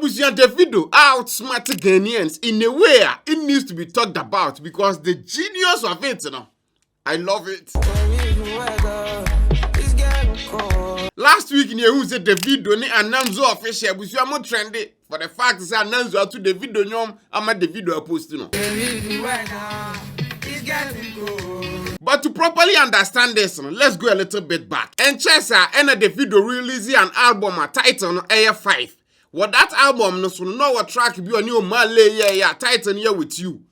Abusian Davido outsmart Ghanaians in a way it needs to be talked about because the genius of it, you know, I love it. Last week, you said Davido ni Ananzo official, but you are more trendy for the fact that Ananzo to Davido nyom, I'm a Davido post, you know. But to properly understand this, let's go a little bit back. And Chesa and Davido releasing an album titled Air 5. What that album no so know what track be on new Malay title here with you.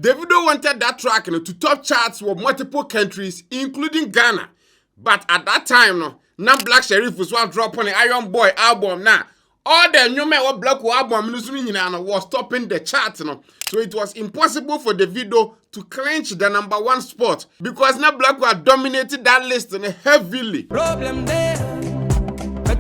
Davido wanted that track to top charts for multiple countries, including Ghana. But at that time, now Black Sherif was one drop on the Iron Boy album now. All the new metal Black album was topping the chart, So it was impossible for Davido to clinch the #1 spot because now Black had dominated that list heavily. Problem there. At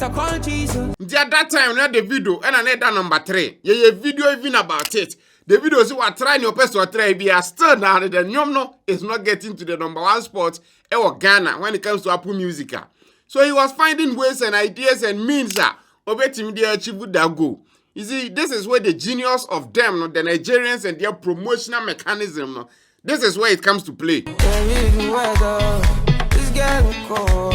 that time, now Davido and another number 3. Yeah, video even about it. The video is what trying your best to try be still now the Nyomno is not getting to the #1 spot or Ghana when it comes to Apple Music. So he was finding ways and ideas and means obeying the achieve that goal. You see, this is where the genius of them, the Nigerians and their promotional mechanism, this is where it comes to play.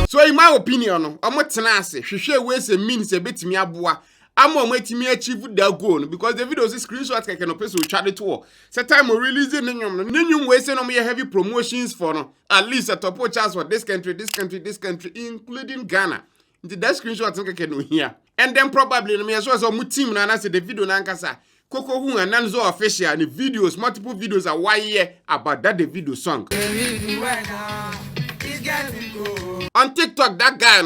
So in my opinion, I'm not tenacity. She ways and means a bit me abua. I'm on me achieve that goal because the video is screenshot I can place with Charlie tour. So time we releasing new ways and me heavy promotions for at least a top chance for this country, including Ghana. Into that screenshot I can hear. And then probably me as well as a team and I said the video nankasa. Coco who and Ananzo official and the videos, multiple videos are why here about that the video song. On TikTok, that guy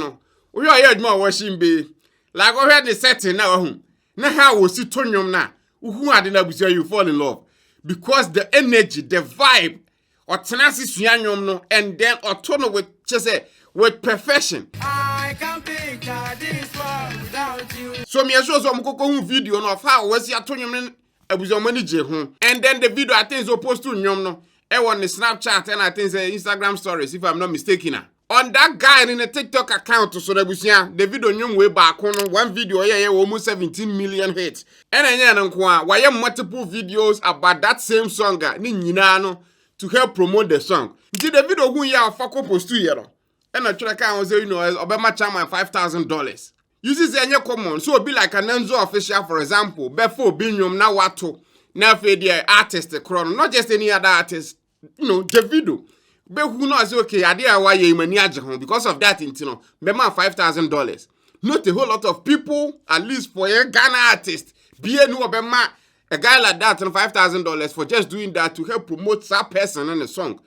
we are heard more watching be. Like I heard the setting now, now how was it turn now? Who had enough with you fall in love? Because the energy, the vibe, or tenacity, and then or turn with just with perfection. I can't picture this world without you. So me show some cocoa video of how was your turn was your manager, and then the video I think is opposed to nyom I want the Snapchat and I think the Instagram stories if I'm not mistaken. On that guy in a TikTok account, so the video nyom way back on one video, almost 17 million hits. And then why multiple videos about that same song, to help promote the song. Did the video who ya fuck post 2 years? And I track was Obama charm $5,000. You see, any common, so be like an Ananzo official, for example, before Binyum now what to now for the artist, not just any other artist, Davido. But who knows, okay, I did why you because of that, Bema $5,000. Not a whole lot of people, at least for a Ghana artist, be a a guy like that and $5,000 for just doing that to help promote that person and the song.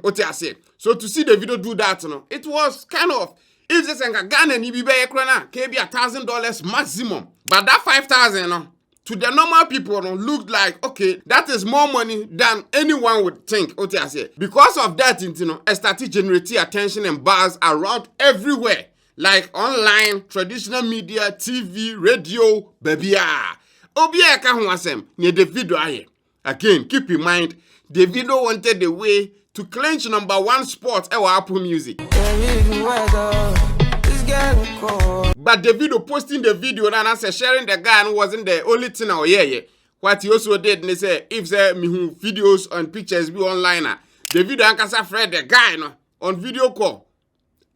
What I say. So to see the video do that, it was kind of if this a Ghana and be $1,000 maximum. But that 5,000, to the normal people, looked like, okay, that is more money than anyone would think. What I say. Because of that, I started generating attention and buzz around everywhere. Like online, traditional media, TV, radio, baby. Obia Kahwasem, near Davido aye. Again, keep in mind, Davido wanted the way to clinch #1 spot at Apple Music. But Davido posting the video and answer sharing the guy wasn't the only thing out here. What he also did, they say, if there videos and pictures be online, Davido and Kasa Fred the guy on video call.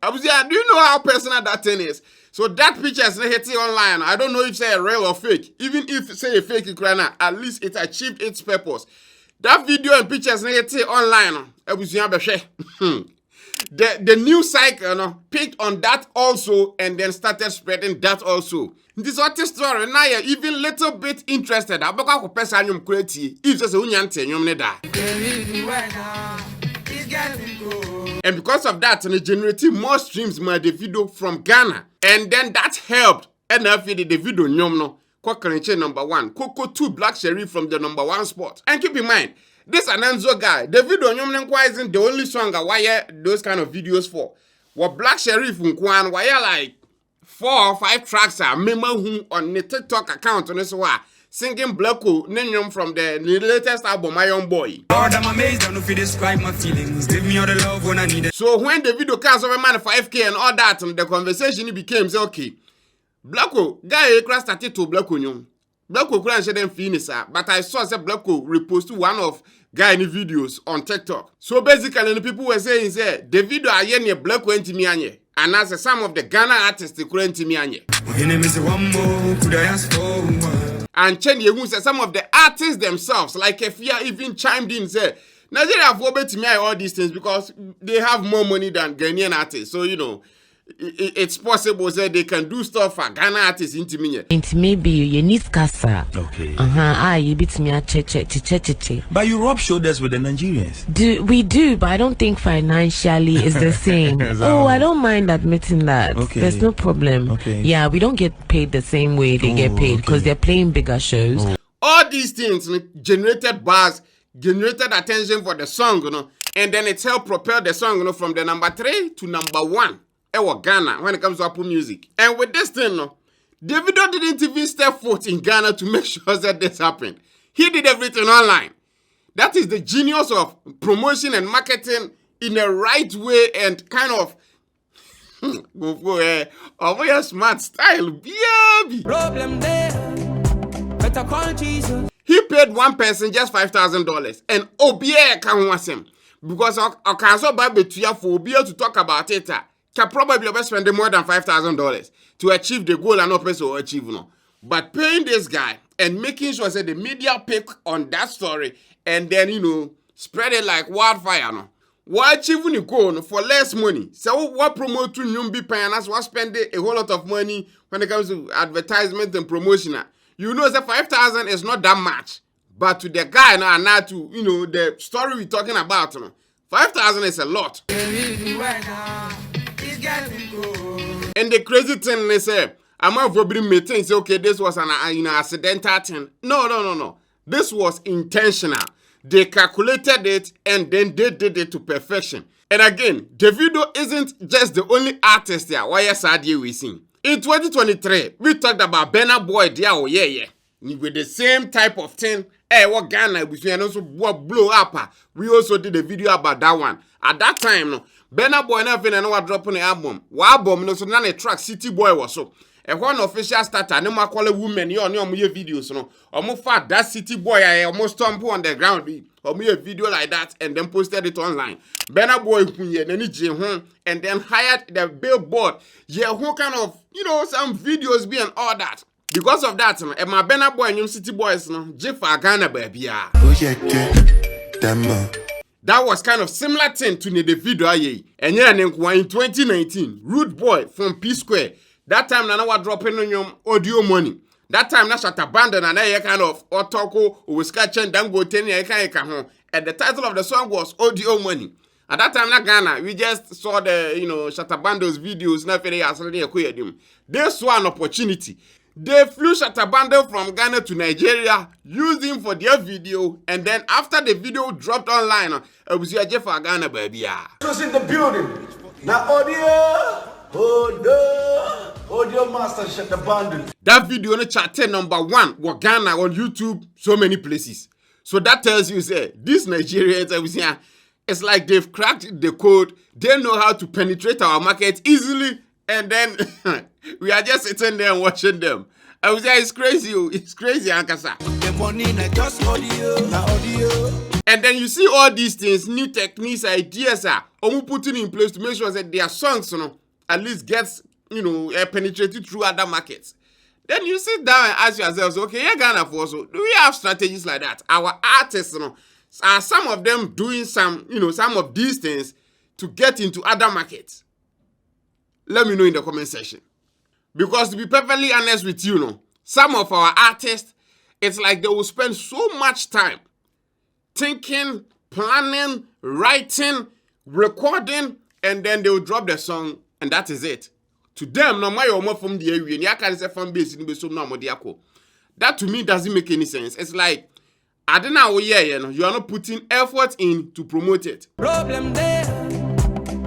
I was there, do you know how personal that thing is? So that picture is hitting online. I don't know if it's real or fake. Even if say a fake Ukraine, at least it achieved its purpose. That video and pictures hitting online. I was there, the news cycle picked on that also and then started spreading that also. This what story now you're even little bit interested. I because person you create if just unyante you neda. And because of that, and generating more streams my Davido from Ghana. And then that helped. And I feel the Davido nyomno. Kokarinche #1. Coco 2 Black Sherif from the #1 spot. And keep in mind, this Ananzo guy, Davido nyomno isn't the only song I wire those kind of videos for. What Black Sherif nkwan wire like 4 or 5 tracks are memo who on the TikTok account on this one. singing Blacko Nenyum from the latest album, My Young Boy. Lord, I'm amazed, I don't know if you describe my feelings. Give me all the love when I need it. So when the video cast of a man for FK and all that, and the conversation became, say, okay, Blacko, guy started to Blacko Nyum. Blacko couldn't share them feelings, but I saw say Blacko reposted one of Ghanaian videos on TikTok. So basically, the people were saying, say, the video are near Blacko and Timianye. And as some of the Ghana artists, they couldn't Timianye. And Chen Yehu said some of the artists themselves, like Efia, even chimed in, said, Nigeria have opened to me all these things because they have more money than Ghanaian artists. So, you know, it's possible that they can do stuff for Ghana artists into me. Into maybe you need casa. Okay. You beat me at che. But you rub shoulders with the Nigerians. We do, but I don't think financially is the same. Oh, I don't mind admitting that. Okay. There's no problem. Okay. Yeah, we don't get paid the same way they get paid because they're playing bigger shows. All these things generated buzz, generated attention for the song, you know, and then it helped propel the song, you know, from the number 3 to number 1. Ghana when it comes to Apple Music. And with this thing, no, Davido didn't even step foot in Ghana to make sure that this happened. He did everything online. That is the genius of promotion and marketing in a right way and kind of of your smart style. Problem there. Better call Jesus. He paid one person just $5,000 and Obie can want him because I can so bad betuya for Obie to talk about it. Can probably be spending more than $5,000 to achieve the goal and not person to achieve no. But paying this guy and making sure that the media pick on that story and then, you know, spread it like wildfire no. What achieving the goal for less money? So what promote to new be paying us what spend a whole lot of money when it comes to advertisement and promotion. You know that 5,000 is not that much. But to the guy now and now to, you know, the story we're talking about, 5,000 is a lot. And the crazy thing they say, I'm not for being meeting. Say, okay, this was an accidental thing. No. This was intentional. They calculated it and then they did it to perfection. And again, Davido isn't just the only artist here. Why yes, we sing. In 2023, we talked about Burna Boy there. Oh yeah. With the same type of thing. What Ghana we and also what blow up. We also did a video about that one. At that time, no. Burna Boy never and what dropping the album. What album no so none a track City Boy was so. And one official starter, no more call a woman, you on your videos, no. Almost fat that City Boy, I almost stumble on the ground, or me a video like that, and then posted it online. Burna Boy, and then hired the billboard. Yeah, who kind of, you know, some videos be and all that. Because of that, and my Burna Boy and you City Boys, no, Jefa Ghana baby. That was kind of similar thing to the video, and yeah, in 2019, Rude Boy from P Square. That time, Nana was dropping on your audio money. That time, that's at abandon and I kind of otoko who was catching dango 10 years. And the title of the song was Audio Money. At that time, in Ghana, we just saw the, you know, Shatabando's videos. They saw an opportunity. They flew Shatabando from Ghana to Nigeria, used him for their video, and then after the video dropped online, it was your Jeff for Ghana, baby. Was in the building. Now, audio master Shatabando. That video on the chart #1 was Ghana on YouTube, so many places. So that tells you, say, these Nigerians, it's like they've cracked the code. They know how to penetrate our market easily, and then we are just sitting there and watching them. I was say it's crazy, Ankasa. The money not just audio. And then you see all these things, new techniques, ideas are putting in place to make sure that their songs, you know, at least gets, you know, penetrated through other markets. Then you sit down and ask yourselves, okay, yeah, Ghana for so do we have strategies like that? Our artists, you know, are some of them doing some, you know, some of these things to get into other markets? Let me know in the comment section. Because to be perfectly honest with you, know, some of our artists, it's like they will spend so much time thinking, planning, writing, recording, and then they will drop the song, and that is it. To them, no matter what from the area, you can't say fan base in the that to me doesn't make any sense. It's like, I don't know, you are not putting effort in to promote it. Problem there.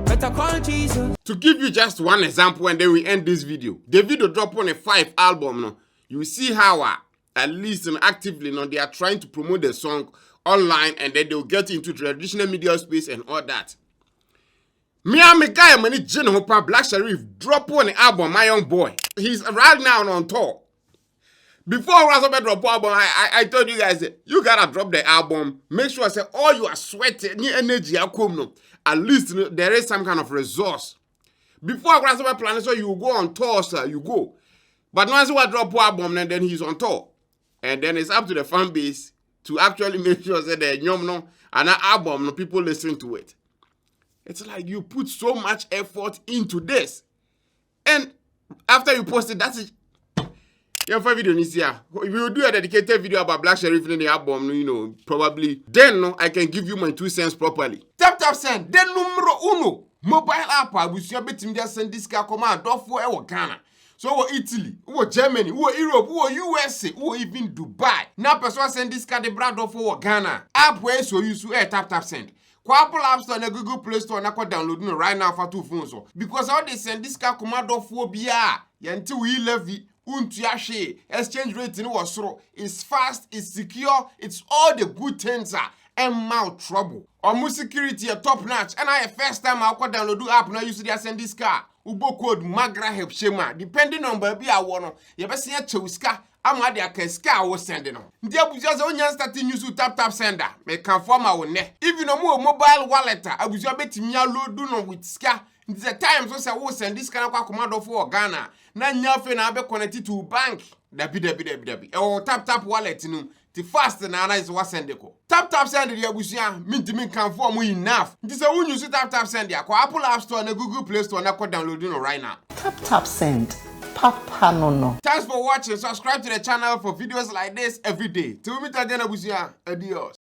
Better call Jesus. To give you just one example, and then we end this video. The video drop on a 5 album. No, you see how at least actively, they are trying to promote the song online, and then they'll get into traditional media space and all that. Me and my guy, many General Black Sharif drop one album, My Young Boy. He's right now on tour. Before Razobe drop album, I told you guys, you gotta drop the album. Make sure I say all you are sweating, any energy, at least there is some kind of resource. Before Razobe plan, so you go on tour, sir, you go. But once you drop album, and then he's on tour. And then it's up to the fan base to actually make sure that the and that album, people listen to it. It's like you put so much effort into this. And after you post it, that's it. Your video is here. If you do a dedicated video about Black Sharif in the album, probably, then I can give you my 2 cents properly. Tap send. Then numero uno. Mobile app. I will just send this car command. For Ghana. So Italy, Germany, Europe, USA, even Dubai. Now person send this card the brand for Ghana. App where so you tap send. Apple App Store and Google Play Store na downloading right now for 2 phones. Because how they send this card command for BR. Until we levy untiashe exchange rate in was it's fast, it's secure, it's all the good things and mouth trouble. Almost security a top notch. And I first time I could download the app now you see send this car. Ubo code Magraheb Shema. Depending on baby I want, you better see a choska. I'm at the ska was sending on. There was just only starting use to tap sender. Make conform our neck. If you know more mobile wallet, I was your bet me load do no with ska. It's a time so I will send this kind of command for Ghana. Now nothing I be connected to bank. Debi. Or tap wallet the fast and analyze what send the Tap send the abusia mean to me conform enough. This is a one you see tap send the Apple App Store and Google Play Store and I could download right now. Tap send. Papa no. Thanks for watching. Subscribe to the channel for videos like this every day. Till we meet again, abusia. Adios.